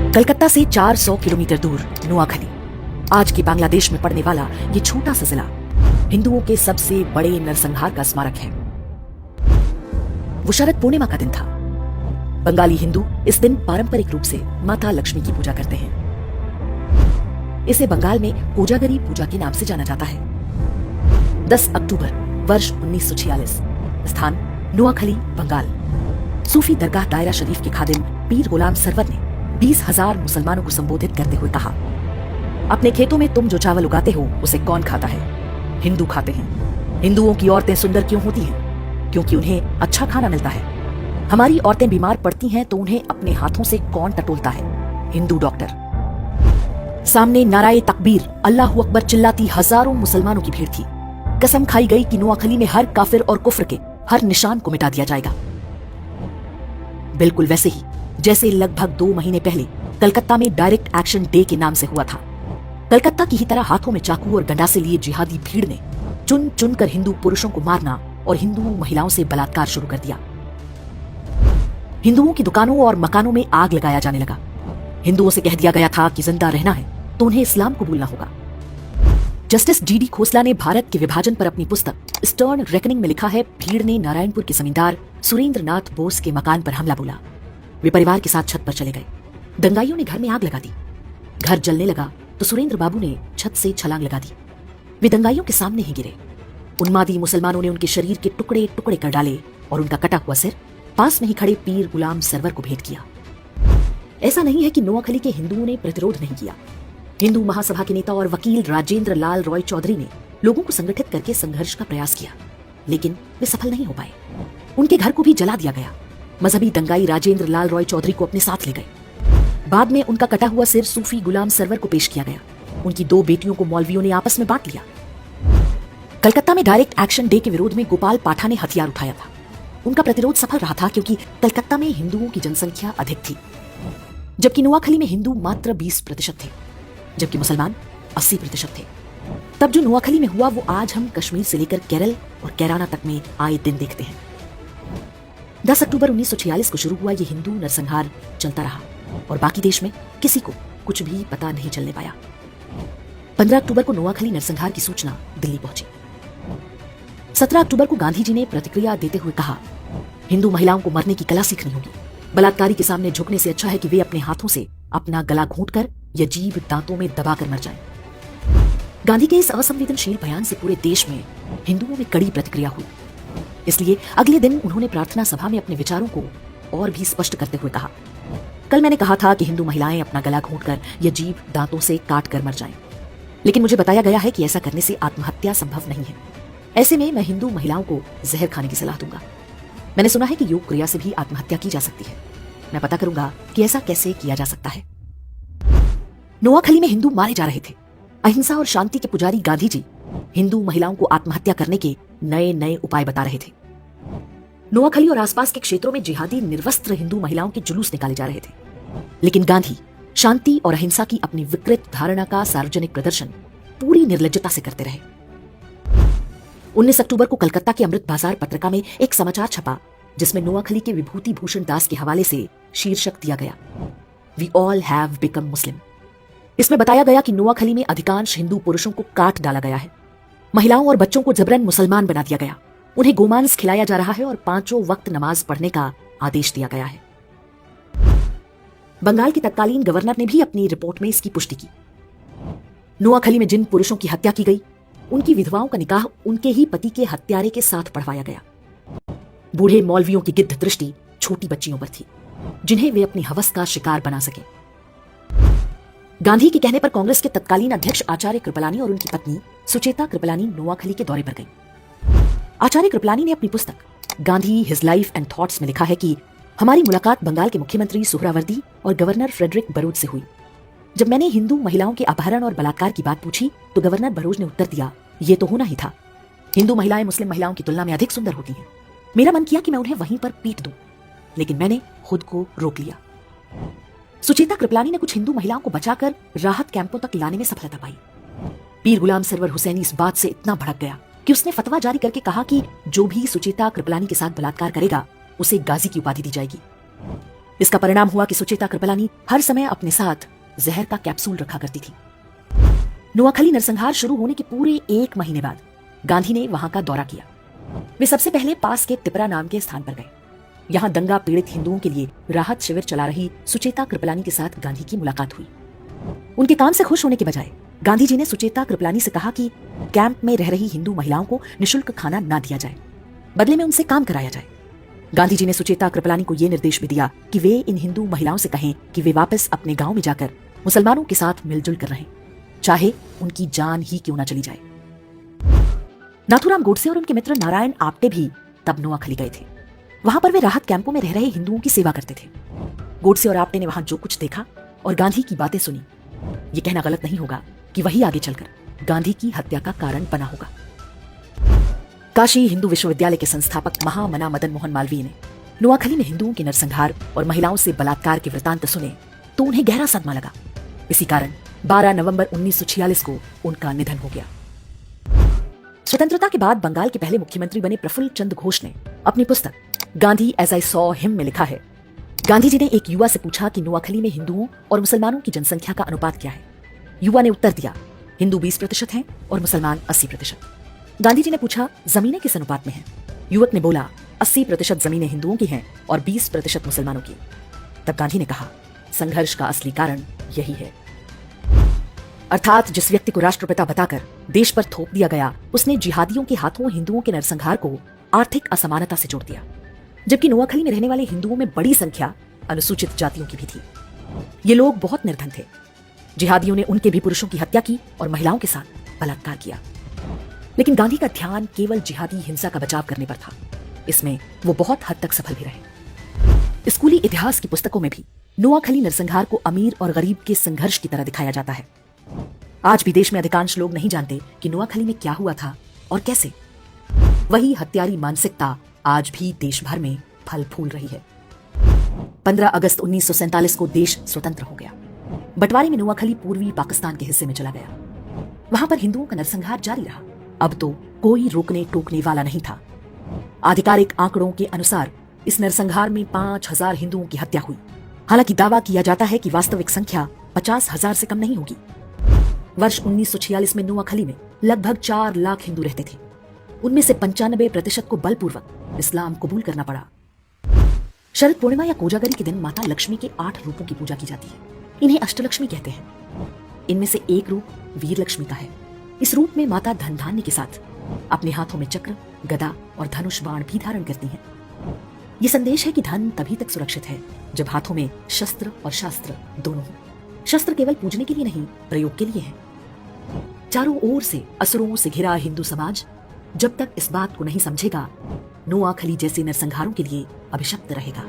कलकत्ता से 400 किलोमीटर दूर नोआखली, आज के बांग्लादेश में पड़ने वाला ये छोटा सा जिला हिंदुओं के सबसे बड़े नरसंहार का स्मारक है। वो शरद पूर्णिमा का दिन था। बंगाली हिंदू इस दिन पारंपरिक रूप से माता लक्ष्मी की पूजा करते हैं। इसे बंगाल में कोजागरी पूजा के नाम से जाना जाता है। 10 अक्टूबर वर्ष 1946, स्थान नोआखली, बंगाल। सूफी दरगाह दायरा शरीफ के खादिम पीर गुलाम सरवर ने 20,000 मुसलमानों को संबोधित करते हुए कहा, अपने खेतों में तुम जो चावल उगाते हो उसे कौन खाता है? हिंदू खाते हैं। हिंदुओं की औरतें सुंदर क्यों होती हैं? क्योंकि उन्हें अच्छा खाना मिलता है। हमारी औरतें बीमार पड़ती हैं तो उन्हें अपने हाथों से कौन टटोलता है? हिंदू डॉक्टर। सामने नाराए तकबीर, अल्लाहू अकबर चिल्लाती हजारों मुसलमानों की भीड़ थी। कसम खाई गई कि नोआखली में हर काफिर और कुफ्र के हर निशान को मिटा दिया जाएगा। बिल्कुल वैसे ही जैसे लगभग 2 महीने पहले कलकत्ता में डायरेक्ट एक्शन डे के नाम से हुआ था। कलकत्ता की ही तरह हाथों में चाकू और गंडासे लिए जिहादी भीड़ ने चुन चुन कर हिंदू पुरुषों को मारना और हिंदू महिलाओं से बलात्कार शुरू कर दिया। हिंदुओं की दुकानों और मकानों में आग लगाया जाने लगा। हिंदुओं से कह दिया गया था कि जिंदा रहना है तो उन्हें इस्लाम को भूलना होगा। जस्टिस जीडी खोसला ने भारत के विभाजन पर अपनी पुस्तक स्टर्न रेकनिंग में लिखा है, भीड़ ने नारायणपुर के जमींदार सुरेंद्र नाथ बोस के मकान पर हमला बोला। वे परिवार के साथ छत पर चले गए। दंगाइयों ने घर में आग लगा दी। घर जलने लगा तो सुरेंद्र बाबू ने छत से छलांग लगा दी। वे दंगाइयों के सामने ही गिरे। उन्मादी मुसलमानों ने उनके शरीर के टुकड़े टुकड़े कर डाले और उनका कटा हुआ सिर पास में ही खड़े पीर गुलाम सरवर को भेंट किया। ऐसा नहीं है कि नोआखली के हिंदुओं ने प्रतिरोध नहीं किया। हिंदू महासभा के नेता और वकील राजेंद्र लाल रॉय चौधरी ने लोगों को संगठित करके संघर्ष का प्रयास किया, लेकिन वे सफल नहीं हो पाए। उनके घर को भी जला दिया गया। मजहबी दंगाई राजेंद्र लाल रॉय चौधरी को अपने साथ ले गए। बाद में उनका कटा हुआ सिर सूफी गुलाम सरवर को पेश किया गया। उनकी 2 बेटियों को मौलवियों ने आपस में बांट लिया। कलकत्ता में डायरेक्ट एक्शन डे के विरोध में गोपाल पाठा ने हथियार उठाया था। उनका प्रतिरोध सफल रहा था क्योंकि कलकत्ता में हिंदुओं की जनसंख्या अधिक थी, जबकि नोआखली में हिंदू मात्र 20% थे, जबकि मुसलमान 80% थे। तब जो नोआखली में हुआ वो आज हम कश्मीर से लेकर केरल और कैराना तक में आए दिन देखते हैं। 10 अक्टूबर 1946 को शुरू हुआ ये हिंदू नरसंहार चलता रहा और बाकी देश में किसी को कुछ भी पता नहीं चलने पाया। 15 अक्टूबर को नोआखली नरसंहार की सूचना दिल्ली पहुंची। 17 अक्टूबर को गांधी जी ने प्रतिक्रिया देते हुए कहा, हिंदू महिलाओं को मरने की कला सीखनी होगी। बलात्कारी के सामने झुकने से अच्छा है कि वे अपने हाथों से अपना गला घोंटकर या जीभ दांतों में दबाकर मर जाएं। गांधी के इस असंवेदनशील बयान से पूरे देश में हिंदुओं में कड़ी प्रतिक्रिया हुई। इसलिए अगले दिन उन्होंने प्रार्थना सभा में अपने विचारों को और भी स्पष्ट करते हुए कहा, कल मैंने कहा था कि हिंदू महिलाएं अपना गला घोंटकर या जीभ दांतों से काट कर मर जाएं, लेकिन मुझे बताया गया है कि ऐसा करने से आत्महत्या संभव नहीं है। ऐसे में मैं हिंदू महिलाओं को जहर खाने की सलाह दूंगा। मैंने सुना है कि योग क्रिया से भी आत्महत्या की जा सकती है। मैं पता करूंगा कि ऐसा कैसे किया जा सकता है। नोआखली में हिंदू मारे जा रहे थे। अहिंसा और शांति के पुजारी गांधी जी हिंदू महिलाओं को आत्महत्या करने के नए नए उपाय बता रहे थे। नोआखली और आसपास के क्षेत्रों में जिहादी निर्वस्त्र हिंदू महिलाओं के जुलूस निकाले जा रहे थे, लेकिन गांधी शांति और अहिंसा की अपनी विकृत धारणा का सार्वजनिक प्रदर्शन पूरी निर्लज्जता से करते रहे। 19 अक्टूबर को कलकत्ता के अमृत बाजार पत्रिका में एक समाचार छपा जिसमें नोआखली के विभूति भूषण दास के हवाले से शीर्षक दिया गया, वी ऑल हैव बिकम मुस्लिम। इसमें बताया गया कि नोआखली में अधिकांश हिंदू पुरुषों को काट डाला गया है। महिलाओं और बच्चों को जबरन मुसलमान बना दिया गया। उन्हें गोमांस खिलाया जा रहा है और 5 वक्त नमाज पढ़ने का आदेश दिया गया है। बंगाल के तत्कालीन गवर्नर ने भी अपनी रिपोर्ट में इसकी पुष्टि की। नोआखली में जिन पुरुषों की हत्या की गई उनकी विधवाओं का निकाह उनके ही पति के हत्यारे के साथ पढ़वाया गया। बूढ़े मौलवियों की गिद्ध दृष्टि छोटी बच्चियों पर थी जिन्हें वे अपनी हवस का शिकार बना सके। गांधी के कहने पर कांग्रेस के तत्कालीन अध्यक्ष आचार्य कृपलानी और उनकी पत्नी सुचेता कृपलानी नोआखली के दौरे पर गईं। आचार्य कृपलानी ने अपनी पुस्तक Gandhi his life and thoughts में लिखा है कि हमारी मुलाकात बंगाल के मुख्यमंत्री सुहरावर्दी और गवर्नर फ्रेडरिक बरोज से हुई। जब मैंने हिंदू महिलाओं के अपहरण और बलात्कार की बात पूछी तो गवर्नर बरोज ने उत्तर दिया, ये तो होना ही था। हिंदू महिलाएं मुस्लिम महिलाओं की तुलना में अधिक सुंदर होती हैं। मेरा मन किया कि मैं उन्हें वहीं पर पीट दूं, लेकिन मैंने खुद को रोक लिया। सुचेता कृपलानी ने कुछ हिंदू महिलाओं को बचाकर राहत कैंपों तक लाने में सफलता पाई। पीर गुलाम सरवर हुसैनी इस बात से इतना भड़क गया कि उसने फतवा जारी करके कहा कि जो भी सुचेता कृपलानी के साथ बलात्कार करेगा उसे गाजी की उपाधि दी जाएगी। इसका परिणाम हुआ कि सुचेता कृपलानी हर समय अपने साथ जहर का कैप्सूल रखा करती थी। नोआखली नरसंहार शुरू होने के पूरे 1 महीने बाद गांधी ने वहां का दौरा किया। वे सबसे पहले पास के तिपरा नाम के स्थान पर गए। यहाँ दंगा पीड़ित हिंदुओं के लिए राहत शिविर चला रही सुचेता कृपलानी के साथ गांधी की मुलाकात हुई। उनके काम से खुश होने के बजाय गांधी जी ने सुचेता कृपलानी से कहा कि कैंप में रह रही हिंदू महिलाओं को निशुल्क खाना ना दिया जाए, बदले में उनसे काम कराया जाए। गांधी जी ने सुचेता कृपलानी को यह निर्देश भी दिया कि वे इन हिंदू महिलाओं से कहें कि वे वापस अपने गांव में जाकर मुसलमानों के साथ मिलजुल कर रहें, चाहे उनकी जान ही क्यों ना चली जाए। नाथूराम गोडसे और उनके मित्र नारायण आप्टे भी तब नोआखली गए थे। वहां पर वे राहत कैंपों में रह रहे हिंदुओं की सेवा करते थे। गोडसे और आप्टे ने वहां जो कुछ देखा और गांधी की बातें सुनी, ये कहना गलत नहीं होगा कि वही आगे चलकर गांधी की हत्या का कारण बना होगा। काशी हिंदू विश्वविद्यालय के संस्थापक महामना मदन मोहन मालवीय ने नोआखली में हिंदुओं के नरसंहार और महिलाओं से बलात्कार के वृतांत सुने तो उन्हें गहरा सदमा लगा। इसी कारण 12 नवंबर 1946 को उनका निधन हो गया। स्वतंत्रता के बाद बंगाल के पहले मुख्यमंत्री बने प्रफुल्ल चंद्र घोष ने अपनी पुस्तक Gandhi as I saw him में लिखा है, गांधी जी ने एक युवा से पूछा कि नोआखली में हिंदुओं और मुसलमानों की जनसंख्या का अनुपात क्या है। युवा ने उत्तर दिया, हिंदू 20% हैं और मुसलमान 80%। गांधी जी ने पूछा, जमीनें किस अनुपात में हैं? युवक ने बोला, 80% जमीनें हिंदुओं की हैं और 20% मुसलमानों की। तब गांधी ने कहा, संघर्ष का असली कारण यही है। अर्थात जिस व्यक्ति को राष्ट्रपिता बताकर देश पर थोप दिया गया, उसने जिहादियों के हाथों हिंदुओं के नरसंहार को आर्थिक असमानता से जोड़ दिया, जबकि नोआखली में रहने वाले हिंदुओं में बड़ी संख्या अनुसूचित जातियों की भी थी। ये लोग बहुत निर्धन थे। जिहादियों ने उनके भी पुरुषों की हत्या की और महिलाओं के साथ बलात्कार किया। लेकिन गांधी का ध्यान केवल जिहादी हिंसा का बचाव करने पर था। इसमें वो बहुत हद तक सफल भी रहे। स्कूली इतिहास की पुस्तकों में भी नोआखली नरसंहार को अमीर और गरीब के संघर्ष की तरह दिखाया जाता है। आज भी देश में अधिकांश लोग नहीं जानते कि नोआखली में क्या हुआ था और कैसे। वही हत्यारी मानसिकता आज भी देश भर में फल फूल रही है। 15 अगस्त 1947 को देश स्वतंत्र हो गया। बंटवारे में नोआखली पूर्वी पाकिस्तान के हिस्से में चला गया। वहां पर हिंदुओं का नरसंहार जारी रहा। अब तो कोई रोकने टोकने वाला नहीं था। आधिकारिक आंकड़ों के अनुसार इस नरसंहार में 5000 हिंदुओं की हत्या हुई। हालांकि दावा किया जाता है कि वास्तविक संख्या 50,000 से कम नहीं होगी। वर्ष 1946 में नोआखली में लगभग 4 लाख हिंदू रहते थे। उनमें से 95% को बलपूर्वक इस्लाम कबूल करना पड़ा। शरद पूर्णिमा या कोजागरी के दिन माता लक्ष्मी के 8 रूपों की पूजा की जाती है। इन्हें अष्टलक्ष्मी कहते हैं। इनमें से एक रूप वीर लक्ष्मी का है। इस रूप में माता धन धान्य के साथ अपने हाथों में चक्र, गदा और धनुष बाण भी धारण करती हैं। ये संदेश है कि धन तभी तक सुरक्षित है जब हाथों में शस्त्र और शास्त्र दोनों हों। शस्त्र केवल पूजने के लिए नहीं, प्रयोग के लिए है। चारों ओर से असुरों से घिरा हिंदू समाज जब तक इस बात को नहीं समझेगा, नोआखली जैसे नरसंहारों के लिए अभिशप्त रहेगा।